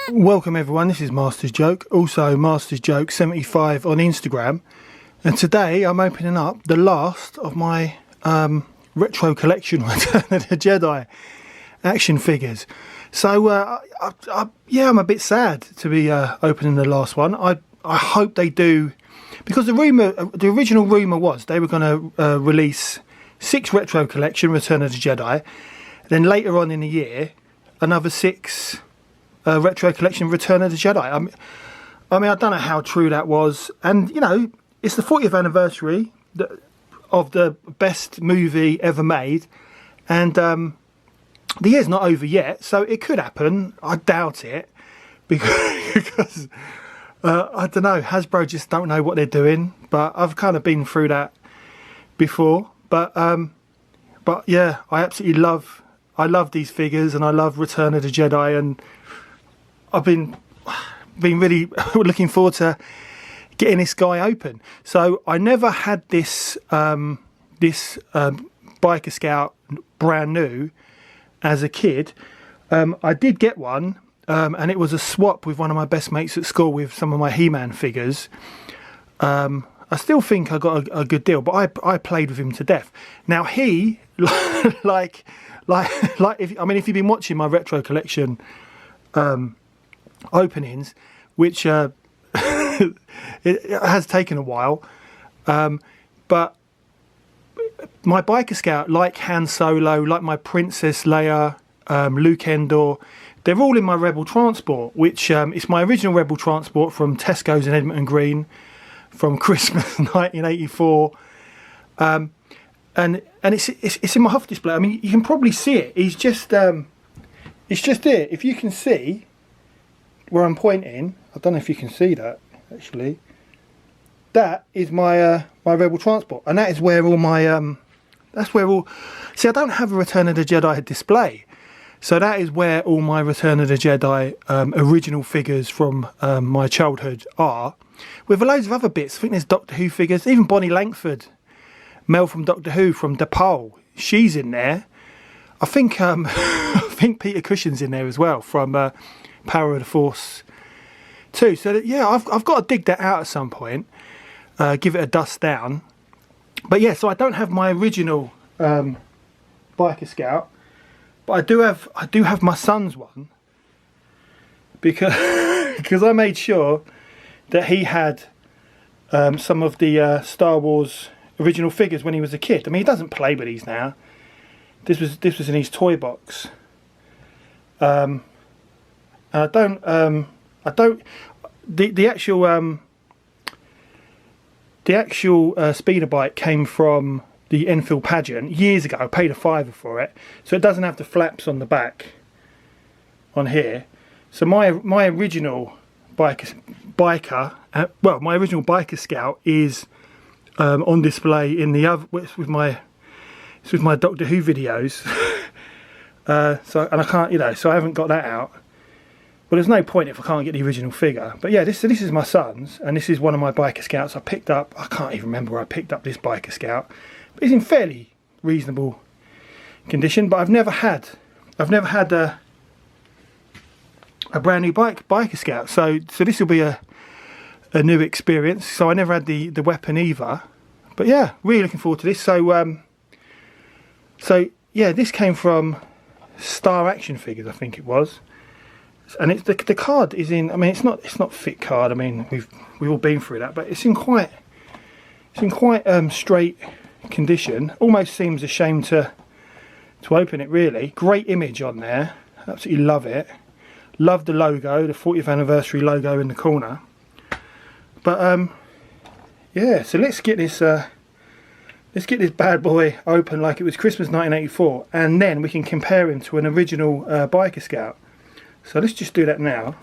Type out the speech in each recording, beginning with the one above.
Welcome everyone, this is Master's Joke, also Master's Joke 75 on Instagram, and today I'm opening up the last of my retro collection Return of the Jedi action figures. So yeah, I'm a bit sad to be opening the last one. I hope they do, because the original rumour was they were going to release 6 retro collection Return of the Jedi, then later on in the year another 6 retro collection Return of the Jedi. I mean, I don't know how true that was, and you know, it's the 40th anniversary of the best movie ever made, and the year's not over yet, so it could happen. I doubt it, because I don't know, Hasbro just don't know what they're doing, but I've kind of been through that before. But yeah, I absolutely love these figures, and I love Return of the Jedi, and I've been really looking forward to getting this guy open. So I never had this Biker Scout brand new as a kid. I did get one, and it was a swap with one of my best mates at school with some of my He-Man figures. I still think I got a good deal, but I played with him to death. Now he, like if you've been watching my retro collection openings, which it has taken a while, but my Biker Scout, like Han Solo, like my Princess Leia, Luke Endor, they're all in my Rebel Transport, which it's my original Rebel Transport from Tesco's in Edmonton Green from Christmas 1984, and it's in my Huff display. I mean, you can probably see it. It's just there. If you can see where I'm pointing, I don't know if you can see that actually. That is my my Rebel Transport, and that is where all my See, I don't have a Return of the Jedi display, so that is where all my Return of the Jedi original figures from my childhood are, with loads of other bits. I think there's Doctor Who figures, even Bonnie Langford, Mel from Doctor Who from DePaul, she's in there. I think I think Peter Cushing's in there as well from Power of the Force too. So that, yeah, I've got to dig that out at some point, give it a dust down. But yeah, so I don't have my original Biker Scout, but I do have my son's one, because I made sure that he had some of the Star Wars original figures when he was a kid. I mean, he doesn't play with these now. This was in his toy box. And I don't. The actual speeder bike came from the Enfield pageant years ago. I paid a £5 for it, so it doesn't have the flaps on the back on here. So my original my original Biker Scout is on display in the other with my Doctor Who videos. So I can't, you know, so I haven't got that out. But there's no point if I can't get the original figure. But yeah, this is my son's, and this is one of my Biker Scouts I picked up. I can't even remember where I picked up this Biker Scout, but it's in fairly reasonable condition. But I've never had a brand new Biker Scout, so this will be a new experience. So I never had the weapon either. But yeah, really looking forward to this. So yeah, this came from Star Action Figures, I think it was. And it's the card is in. I mean, it's not thick card. I mean, we've all been through that, but it's in quite straight condition. Almost seems a shame to open it. Really, great image on there. Absolutely love it. Love the logo, the 40th anniversary logo in the corner. But yeah. So let's get this bad boy open like it was Christmas 1984, and then we can compare him to an original Biker Scout. So let's just do that now.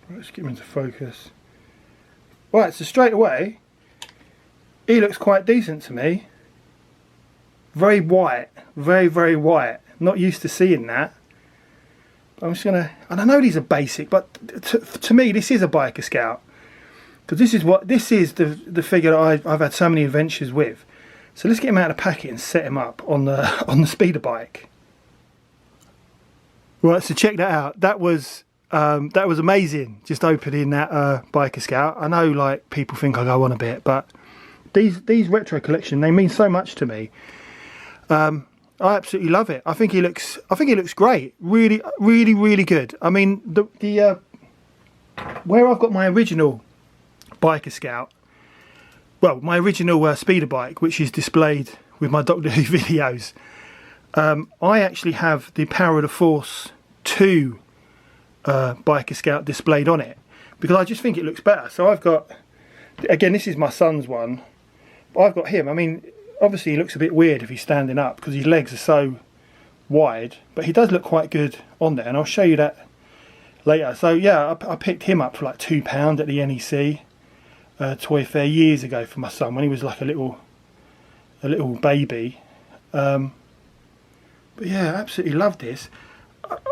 Let's get him into focus. Right, so straight away, he looks quite decent to me. Very white, very white. Not used to seeing that. I'm just gonna, and I know these are basic, but to me this is a Biker Scout, because this is the figure that I've had so many adventures with. So let's get him out of the packet and set him up on the speeder bike. Right, so check that out. That was amazing. Just opening that Biker Scout. I know, like, people think I go on a bit, but these retro collection, they mean so much to me. I absolutely love it. I think he looks great. Really, really, really good. I mean, the where I've got my original Biker Scout, well, my original speeder bike, which is displayed with my Doctor Who videos, I actually have the Power of the Force 2 Biker Scout displayed on it, because I just think it looks better. So I've got, again, this is my son's one, but I've got him. I mean, obviously he looks a bit weird if he's standing up because his legs are so wide, but he does look quite good on there, and I'll show you that later. So yeah, I picked him up for like £2 at the NEC toy fair years ago for my son when he was like a little baby. But yeah, absolutely love this.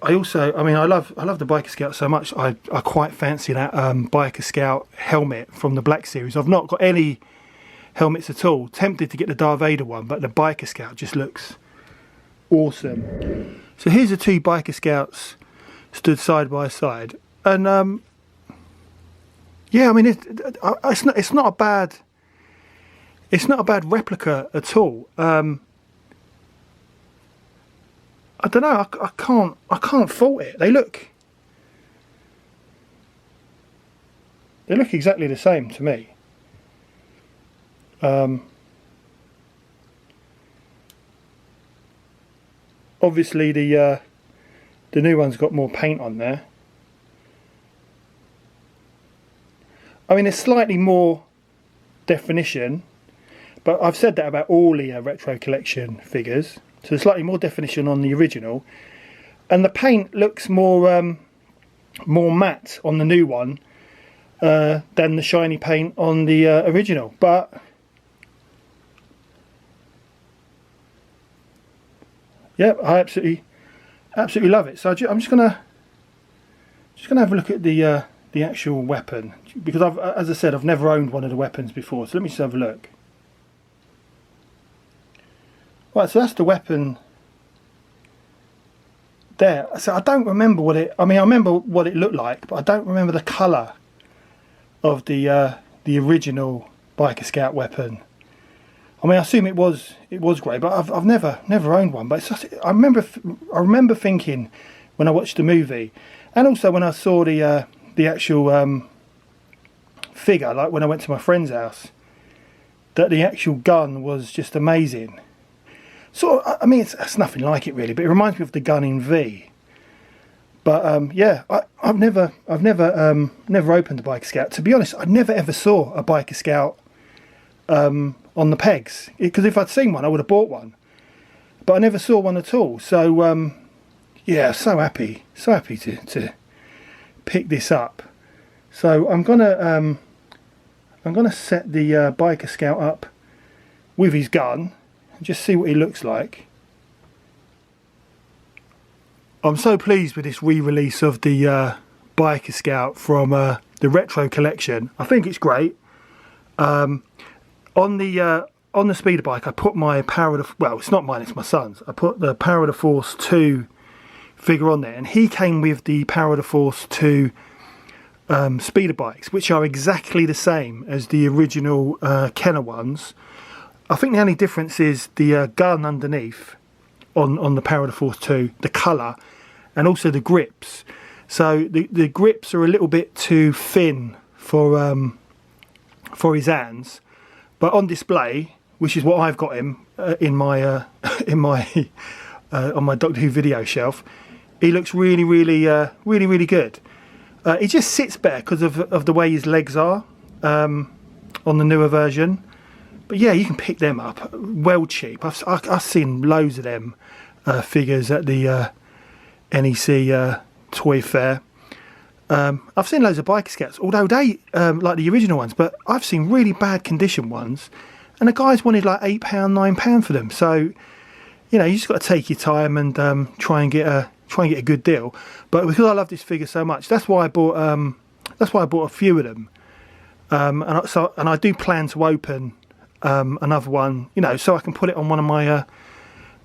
I love the Biker Scout so much. I quite fancy that Biker Scout helmet from the Black Series. I've not got any helmets at all. Tempted to get the Darth Vader one, but the Biker Scout just looks awesome. So here's the two Biker Scouts stood side by side, and yeah, I mean it's not a bad replica at all. I don't know. I can't fault it. They look exactly the same to me. Obviously the new one's got more paint on there. I mean, there's slightly more definition, but I've said that about all the retro collection figures. So there's slightly more definition on the original, and the paint looks more matte on the new one than the shiny paint on the original. But yeah, I absolutely love it. So I'm just gonna have a look at the actual weapon, because as I said, I've never owned one of the weapons before. So let me just have a look. Right, so that's the weapon there. So I don't remember what it, I mean, I remember what it looked like, but I don't remember the colour of the original Biker Scout weapon. I mean, I assume it was grey, but I've never owned one. But it's just, I remember thinking when I watched the movie, and also when I saw the actual figure, like when I went to my friend's house, that the actual gun was just amazing. So I mean, it's nothing like it really, but it reminds me of the gun in V. But yeah, I've never opened a Biker Scout. To be honest, I never ever saw a Biker Scout on the pegs, because if I'd seen one, I would have bought one. But I never saw one at all. So yeah, so happy to pick this up. So I'm gonna set the Biker Scout up with his gun and just see what he looks like. I'm so pleased with this re-release of the Biker Scout from the retro collection. I think it's great. On the speeder bike, I put my Power of the, well, it's not mine, it's my son's. I put the Power of the Force 2 figure on there, and he came with the Power of the Force 2 speeder bikes, which are exactly the same as the original Kenner ones. I think the only difference is the gun underneath on the Power of the Force 2, the colour, and also the grips. So the grips are a little bit too thin for his hands, but on display, which is what I've got him in my on my Doctor Who video shelf, he looks really good. He just sits better because of the way his legs are on the newer version. But yeah, you can pick them up well cheap. I've seen loads of them figures at the NEC toy fair. I've seen loads of Biker Scouts, although they like the original ones, but I've seen really bad condition ones, and the guys wanted like £8, £9 for them. So you know, you just got to take your time and try and get try and get a good deal. But because I love this figure so much, that's why I bought a few of them. And I do plan to open another one, you know, so I can put it on one of my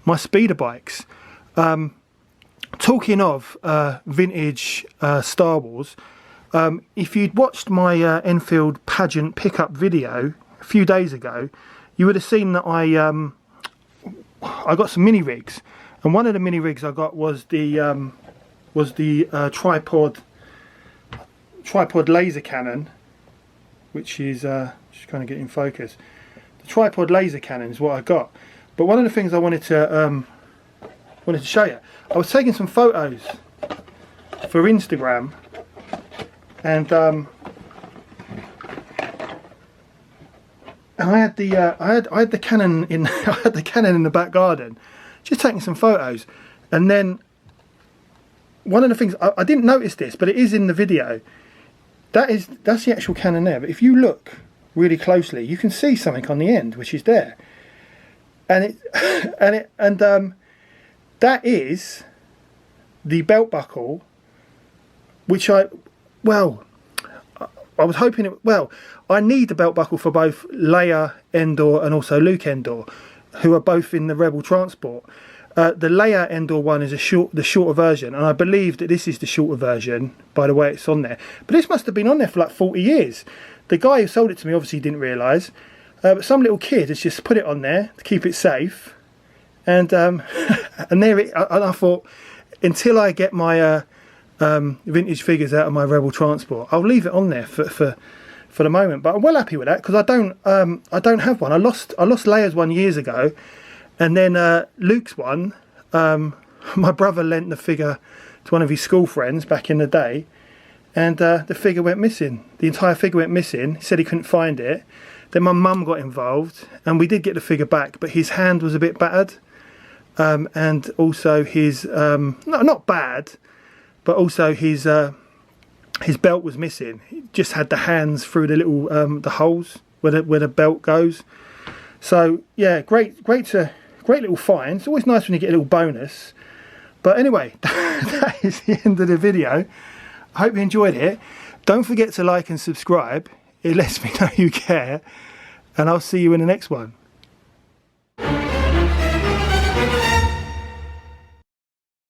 my speeder bikes. Talking of vintage Star Wars, if you'd watched my Enfield pageant pickup video a few days ago, you would have seen that I got some mini rigs, and one of the mini rigs I got was the tripod laser cannon, which is just trying to get in focus. The tripod laser cannon is what I got. But one of the things I wanted to show you, I was taking some photos for Instagram, and I had the cannon in I had the cannon in the back garden, just taking some photos. And then one of the things I didn't notice this, but it is in the video. That's the actual cannon there. But if you look really closely, you can see something on the end, which is there, and that is the belt buckle, which I was hoping it. Well, I need the belt buckle for both Leia Endor and also Luke Endor, who are both in the Rebel transport. The Leia Endor one is the shorter version, and I believe that this is the shorter version by the way it's on there. But this must have been on there for like 40 years. The guy who sold it to me obviously didn't realise, but some little kid has just put it on there to keep it safe. And and I thought, until I get my vintage figures out of my Rebel transport, I'll leave it on there for the moment. But I'm well happy with that, because I don't have one. I lost Leia's one years ago, and then Luke's one, my brother lent the figure to one of his school friends back in the day, and the figure went missing. The entire figure went missing. He said he couldn't find it. Then my mum got involved, and we did get the figure back, but his hand was a bit battered. And also his not bad, but also his belt was missing. He just had the hands through the little the holes where the belt goes. So yeah, great little find. It's always nice when you get a little bonus. But anyway, that is the end of the video. I hope you enjoyed it. Don't forget to like and subscribe. It lets me know you care, and I'll see you in the next one.